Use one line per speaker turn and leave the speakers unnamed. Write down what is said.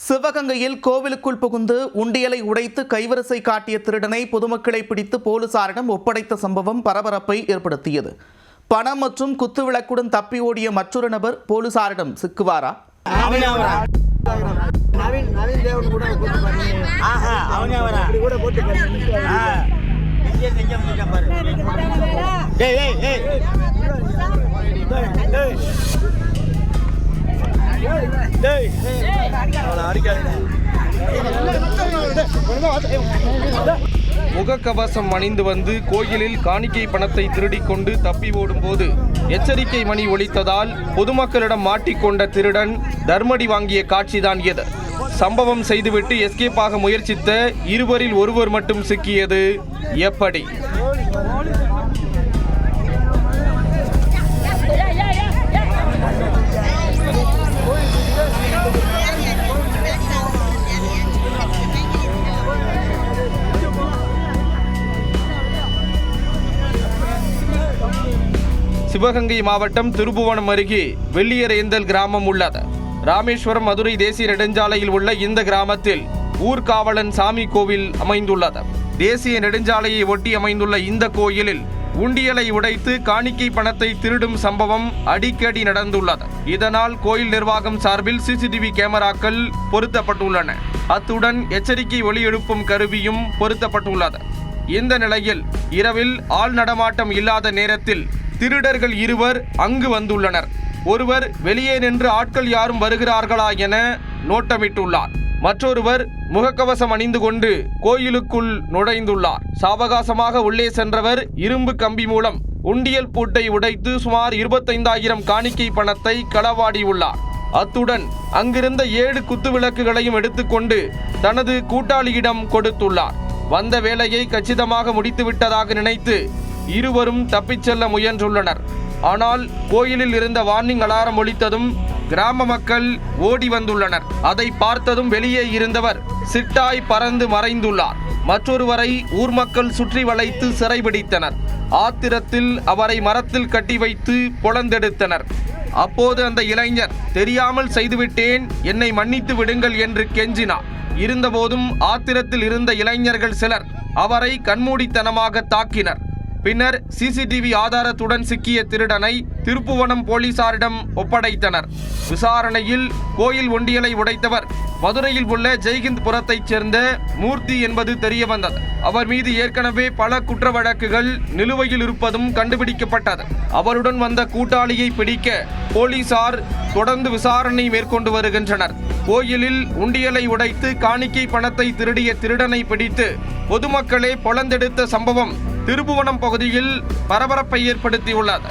சிவகங்கையில் கோவிலுக்குள் புகுந்து உண்டியலை உடைத்து கைவரிசை காட்டிய திருடனை பொதுமக்களை பிடித்து போலீசாரிடம் ஒப்படைத்த சம்பவம் பரபரப்பை ஏற்படுத்தியது. பணம் மற்றும் குத்துவிளக்குடன் தப்பி ஓடிய மற்றொரு நபர் போலீசாரிடம் சிக்குவாரா?
முகக்கவசம் அணிந்து வந்து கோயிலில் காணிக்கை பணத்தை திருடிக் கொண்டு தப்பி ஓடும்போது எச்சரிக்கை மணி ஒலித்ததால் பொதுமக்களிடம் மாட்டிக்கொண்ட திருடன் தர்மடி வாங்கிய காட்சிதான் இது. சம்பவம் செய்துவிட்டு எஸ்கேப் ஆக முயற்சித்த இருவரில் ஒருவர் மட்டும் சிக்கியது எப்படி? சிவகங்கை மாவட்டம் திருப்புவனம் அருகே வெள்ளியரேந்தல் கிராமம் உள்ளது. ராமேஸ்வரம் மதுரை தேசிய நெடுஞ்சாலையில் உள்ள இந்த கிராமத்தில் ஊர்காவலன் சாமி கோவில் அமைந்துள்ளது. தேசிய நெடுஞ்சாலையை ஒட்டி அமைந்துள்ள இந்த கோயிலில் உண்டியலை உடைத்து காணிக்கை பணத்தை திருடும் சம்பவம் அடிக்கடி நடந்துள்ளது. இதனால் கோயில் நிர்வாகம் சார்பில் சிசிடிவி கேமராக்கள் பொருத்தப்பட்டுள்ளன. அத்துடன் எச்சரிக்கை ஒலி எழுப்பும் கருவியும் பொருத்தப்பட்டுள்ளது. இந்த நிலையில் இரவில் ஆள் நடமாட்டம் இல்லாத நேரத்தில் திருடர்கள் இருவர் அங்கு வந்துள்ளனர். ஒருவர் வெளியே நின்று ஆட்கள் யாரும் வருகிறார்களா என நோட்டமிட்டுள்ளார். மற்றொருவர் முகக்கவசம் அணிந்து கொண்டு கோயிலுக்குள் நுழைந்துள்ளார். சாவகாசமாக உள்ளே சென்றவர் இரும்பு கம்பி மூலம் உண்டியல் பூட்டை உடைத்து சுமார் 25,000 காணிக்கை பணத்தை களவாடியுள்ளார். அத்துடன் அங்கிருந்த 7 குத்துவிளக்குகளையும் எடுத்துக்கொண்டு தனது கூட்டாளியிடம் கொடுத்துள்ளார். வந்த வேலையை கச்சிதமாக முடித்துவிட்டதாக நினைத்து இருவரும் தப்பிச் செல்ல முயன்றுள்ளனர். ஆனால் கோயிலில் இருந்த வார்னிங் அலாரம் ஒலித்ததும் கிராம மக்கள் ஓடி வந்துள்ளனர். அதை பார்த்ததும் வெளியே இருந்தவர் சிட்டாய் பறந்து மறைந்துள்ளார். மற்றொருவரை ஊர் மக்கள் சுற்றி வளைத்து சிறைபிடித்தனர். ஆத்திரத்தில் அவரை மரத்தில் கட்டி வைத்து பொளந்தெடுத்தனர். அப்போது அந்த இளைஞர், தெரியாமல் செய்துவிட்டேன், என்னை மன்னித்து விடுங்கள் என்று கெஞ்சினார். இருந்தபோதும் ஆத்திரத்தில் இருந்த இளைஞர்கள் சிலர் அவரை கண்மூடித்தனமாக தாக்கினர். பின்னர் சிசிடிவி ஆதாரத்துடன் சிக்கிய திருடனை திருப்புவனம் போலீசாரிடம் ஒப்படைத்தனர். விசாரணையில் கோயில் உண்டியலை உடைத்தவர் மதுரையில் உள்ள ஜெய்ஹிந்த் புரத்தைச் சேர்ந்த மூர்த்தி என்பது தெரிய வந்தது. அவர் மீது ஏற்கனவே பல குற்ற வழக்குகள் நிலுவையில் இருப்பதும் கண்டுபிடிக்கப்பட்டது. அவருடன் வந்த கூட்டாளியை பிடிக்க போலீசார் தொடர்ந்து விசாரணை மேற்கொண்டு வருகின்றனர். கோயிலில் உண்டியலை உடைத்து காணிக்கை பணத்தை திருடிய திருடனை பிடித்து பொதுமக்களே பொளந்தெடுத்த சம்பவம் திருப்புவனம் பகுதியில் பரபரப்பை ஏற்படுத்தியுள்ளது.